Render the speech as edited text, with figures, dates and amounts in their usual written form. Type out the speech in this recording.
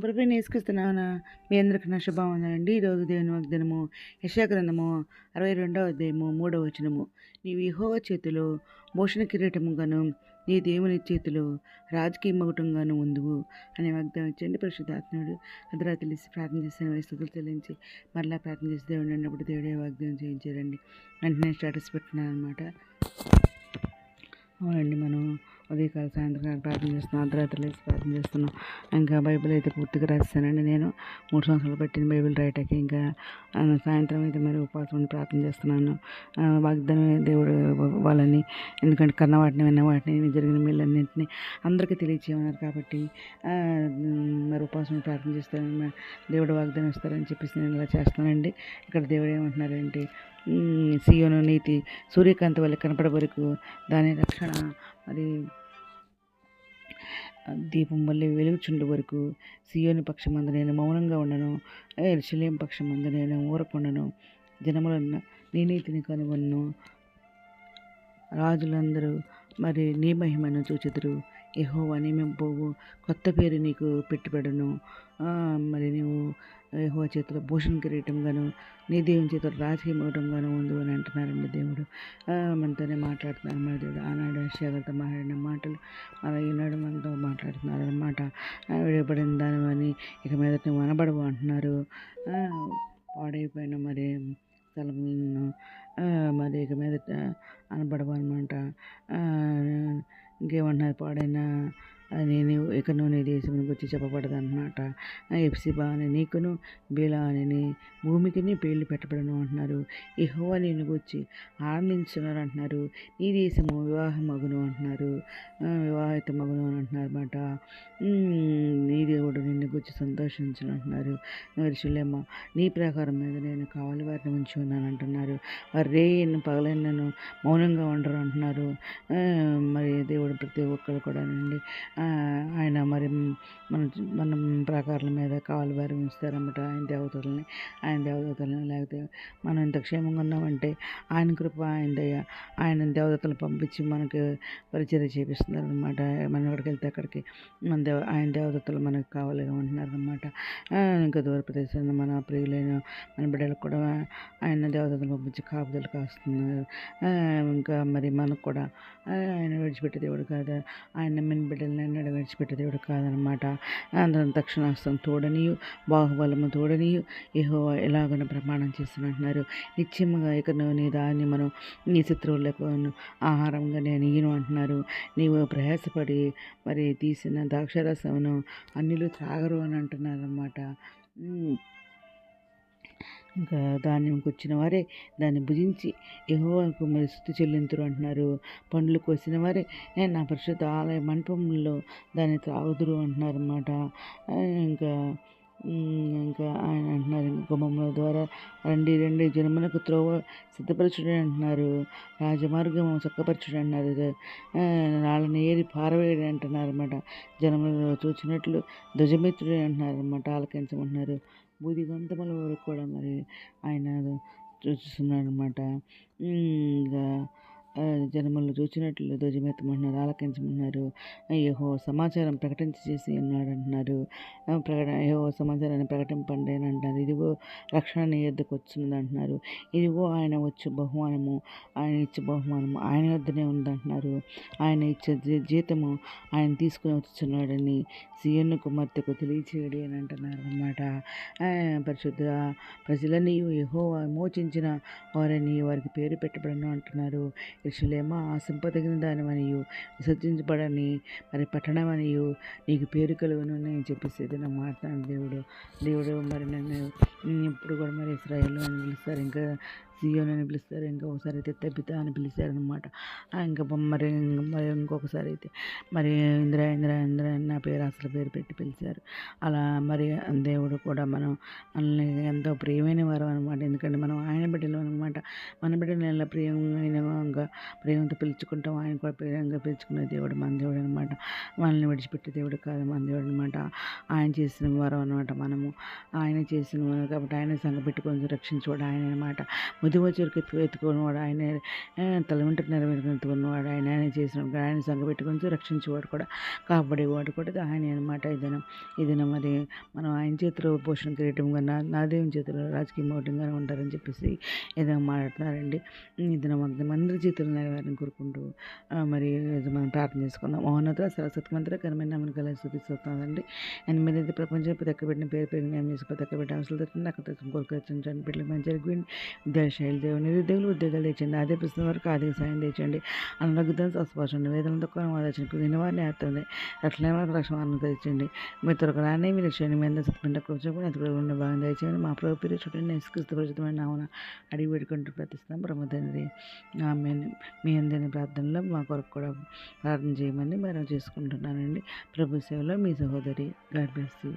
ప్రభువైన యేసుక్రీస్తునాన మీ అందరికి నా శుభవందనాలండి. ఈరోజు దేవుని వాగ్దానము యెషయా గ్రంథము 62వ అధ్యాయము 3వ వచనము. నీవు యెహోవా చేతిలో భూషణ కిరీటముగాను నీ దేవుని చేతిలో రాజకీయ మగుటంగాను ఉందువు అనే వాగ్దానం ఇచ్చండి. పరిశుద్ధాత్ముడు అర్ధరాత్రి తెలిసి ప్రార్థన చేసిన స్థుతులు చెల్లించి మరలా ప్రార్థన చేసి దేవుడు అన్నప్పుడు దేవుడే వాగ్దానం చేయించారండి. వెంటనే స్టేటస్ పెట్టినాను అనమాట. అవునండి, మనం ఉదయకాల సాయంత్రకాలం ప్రార్థన చేస్తున్నాం, అర్ధరాత్రి లేసి ప్రార్థన చేస్తున్నాం. ఇంకా బైబిల్ అయితే పూర్తిగా రాస్తానండి. నేను 3 సంవత్సరాలు పట్టిన బైబిల్ రాయటానికి. ఇంకా సాయంత్రం అయితే మరి ఉపవాసం ఉండి ప్రార్థన చేస్తున్నాను. వాగ్దానం దేవుడు వాళ్ళని, ఎందుకంటే కన్న వాటిని విన్న వాటిని జరిగిన మేలన్నింటినీ అందరికీ తెలియచేయమన్నారు కాబట్టి మరి ఉపవాసం ప్రార్థన చేస్తాను, దేవుడు వాగ్దానం ఇస్తారని చెప్పేసి నేను ఇలా చేస్తానండి. ఇక్కడ దేవుడు ఏమంటున్నారంటే, సియోను నీతి సూర్యకాంతి వల్ల కనపడే వరకు దాని రక్షణ అది దీపం వల్ల వెలుగుచుండే వరకు సియోని పక్షమందు నేను మౌనంగా ఉండను, యెరూషలేము పక్షమందు నేను ఊరకుండను. జనములన్న నీ నీతిని కనుగొను, రాజులందరూ మరి నీ మహిమను చూచెదరు. యెహోవా నియమింపువు కొత్త పేరు నీకు పెట్టుబడును. మరి నీవు యెహోవా చేతిలో భూషణ కిరీటంగాను నీ దేవుని చేతిలో రాజకీయ మగుటంగాను ఉంది అని అంటున్నారండి. దేవుడు మనతోనే మాట్లాడుతున్నారు. మన దేవుడు ఆనాడు యెషయాతో మాట్లాడిన మాటలు అలా ఈనాడు మనతో మాట్లాడుతున్నారు అన్నమాట. విడబడిన దానివని ఇక మీద నువ్వు అనబడవు అంటున్నారు. పాడైపోయిన మరి స్థలములను మరి ఇక మీద అనబడవు అనమాట. ఇంకేమంటున్నారు, పాడైన నేను ఇకను నీ దేశం గురించి చెప్పబడదు అన్నమాట. ఎఫ్సిబా అని నీకును బేలా అని భూమికిని పేర్లు పెట్టబడను అంటున్నారు. యెహోవా నిన్ను గురించి ఆనందించున్నారు అంటున్నారు. నీ దేశము వివాహం మగును అంటున్నారు, వివాహిత మగును అని అంటున్నారు అన్నమాట. నీ దేవుడు నిన్ను గురించి సంతోషించను అంటున్నారు. యెరూషలేము నీ ప్రకారం మీద నేను కావాలి వారిని ఉంచి ఉన్నాను అంటున్నారు. వారు రేయను పగలైనను మౌనంగా ఉండరు అంటున్నారు. మరి దేవుడు ప్రతి ఒక్కరు కూడా అండి ఆయన మరి మన ప్రకారాల మీద కావాలి వారు ఉంచుతారన్నమాట. ఆయన దేవదూతలని లేకపోతే మనం ఇంత క్షేమంగా ఉన్నామంటే ఆయన కృప, ఆయన దయ, ఆయన దేవదూతలు పంపించి మనకు పరిచర్య చేపిస్తున్నారు అనమాట. మనం ఎక్కడికి వెళ్తే అక్కడికి ఆయన దేవదూతలు మనకు కావాలిగా ఉంటున్నారు అనమాట. ఇంకా దూర ప్రదేశాన్ని మన ప్రియులైన మన బిడ్డలకు కూడా ఆయన దేవదూతలు పంపించి కాపుదలు కాస్తున్నారు. ఇంకా మరి మనకు కూడా ఆయన విడిచిపెట్టే దేవుడు కాదు, ఆయన నమ్మిన బిడ్డలని ఎన్నడూ విడిచిపెట్టే దేవుడు కాదనమాట. అందరం తక్షణాస్తం తోడనియు బాహుబలము తోడనియు యెహోవా ఎలాగన ప్రమాణం చేస్తున్నట్టున్నారు. నిత్యముగా ఇక నీ దాన్ని మనం నీ శత్రువులకు ఆహారంగా నేను ఈయను అంటున్నారు. నీవు ప్రయాసపడి మరి తీసిన ద్రాక్షరసమును అన్యులు త్రాగరు అని అంటున్నారు అన్నమాట. ఇంకా ధాన్యంకి వచ్చిన వారే దాన్ని భుజించి యెహోవాకు మరి స్తుతి చెల్లింతురు అంటున్నారు. పండ్లు కోసిన వారే నా పరిశుద్ధ ఆలయ మంటపంలో దాన్ని త్రాగుదురు అంటున్నారు అన్నమాట. ఇంకా ఆయన అంటున్నారు, గుమ్మముల ద్వారా రండి జనములకు త్రోవ సిద్ధపరచుడే అంటున్నారు. రాజమార్గము చక్కపరచుడు అంటున్నారు. రాళ్ళని ఏరి పారవేయడం అంటున్నారు అన్నమాట. జనములలో చూచినట్లు ధ్వజమెత్తుడే అంటున్నారు అన్నమాట. ఆలకించమంటున్నారు. బూది గంతముల వరకు కూడా మరి ఆయన చూస్తున్నాడు అనమాట. ఇంకా జనములు చూచినట్లు ధ్వజమెత్తమంటున్నారు, ఆలకించమన్నారు. యెహోవా సమాచారం చేసి ఉన్నాడు అంటున్నారు. యెహోవా సమాచారాన్ని ప్రకటింపండి అని అంటున్నారు. ఇదిగో రక్షణ నీ యొద్దకు వచ్చింది అంటున్నారు. ఇదిగో ఆయన వచ్చు బహుమానము, ఆయన ఇచ్చే బహుమానము ఆయన వద్దనే ఉందంటున్నారు. ఆయన ఇచ్చే జీతము ఆయన తీసుకుని వచ్చుచున్నాడని సియోను కుమార్తెకు తెలియచేయడి అని అంటున్నారు అన్నమాట. పరిశుద్ధ ప్రజలని యెహోవా విమోచించిన వారని వారికి పేరు పెట్టబడను అంటున్నారు. యెరూషలేమా ఆశింపదగిన దానివనియు విసర్జించబడని మరి పట్టణమనియు నీకు పేరు కలుగును అని చెప్పేసి నా మాట్లాడిన దేవుడు మరి నన్ను ఇప్పుడు కూడా మరి ఇశ్రాయేలు అని పిలుస్తారు, ఇంకా సియోను అని పిలుస్తారు, ఇంకా ఒకసారి అయితే తబిత అని పిలిచారనమాట. ఇంకా మరి ఇంకొకసారి అయితే మరి ఇంద్ర నా పేరు అసలు పేరు పెట్టి పిలిచారు. అలా మరి దేవుడు కూడా మనల్ని ఎంతో ప్రియమైన వారు అనమాట. ఎందుకంటే మనం ఆయన బిడ్డలు అనమాట. మన బిడ్డలు ఎలా ప్రేమతో పిలుచుకుంటాం, ఆయన కూడా ప్రేమంగా పిలుచుకునే దేవుడు మన దేవుడు అనమాట. మనల్ని విడిచిపెట్టే దేవుడు కాదు, మన దేవుడు అనమాట. ఆయన చేసిన వారు అనమాట. మనము ఆయన చేసిన వారు కాబట్టి ఆయన సంఘ పెట్టుకొని రక్షించుకోవడం ఆయన అనమాట. ముదిమ చెరుకు ఎత్తుకున్నవాడు ఆయనే, తల వెంట్రుక నెరవేరుకున్నవాడు ఆయన, ఆయన చేసిన ఆయన సంగపెట్టుకొని రక్షించేవాడు కూడా, కాపాడేవాడు కూడా ఆయన అనమాట. ఈ దినం మరి మనం ఆయన చేతిలో పోషణ కిరీటం కన్నా నా దేవుని చేతిలో రాజకీయ మౌఢ్యంగానే ఉంటారని చెప్పేసి ఏదో మాట్లాడుతున్నారండి. ఈ దినం అందరి జీవితంలో నెరవేరని కోరుకుంటూ మరి మనం ప్రార్థన చేసుకుందాం. మౌనత సరస్వతి మంత్ర ఘనమైన నామని కలిసి స్థుతిస్తున్నానండి. ఆయన మీద అయితే ప్రపంచం పెట్టిన పేరు న్యాయం చేసి పెట్టిన అవసరం తెచ్చింది, అక్కడ తెచ్చిన కోరిక తెచ్చించండి. బిడ్డలు మంచి జరిగింది. విద్యాశైలి దేవుడు నిరుద్యోగులు ఉద్యోగాలు తెచ్చండి. అదే ప్రస్తుతం వరకు ఆర్థిక సాయం తెచ్చండి. అనారోగ్యం స్వస్పర్శండి. వేదనతో వాదించండి. వినవారిని ఆడుతుంది. రక్షణ రక్షణ తెచ్చండి. మీ త్వరగానే మీరు రక్షణ మీద సత్పిండ కూర్చొని అది కూడా ఉన్న భాగం తెచ్చండి. మా ప్రభు పేరు చూడండి క్రీస్తు పరిచితమైన నామన అడిగి పెట్టుకుంటూ ప్రతిస్తాం. బ్రహ్మతండ్రి ఆమె మీ అందరి ప్రార్థనలో మా కొరకు కూడా ప్రార్థన చేయమని మనం చేసుకుంటున్నానండి. ప్రభు సేవలో మీ సహోదరి. God bless you.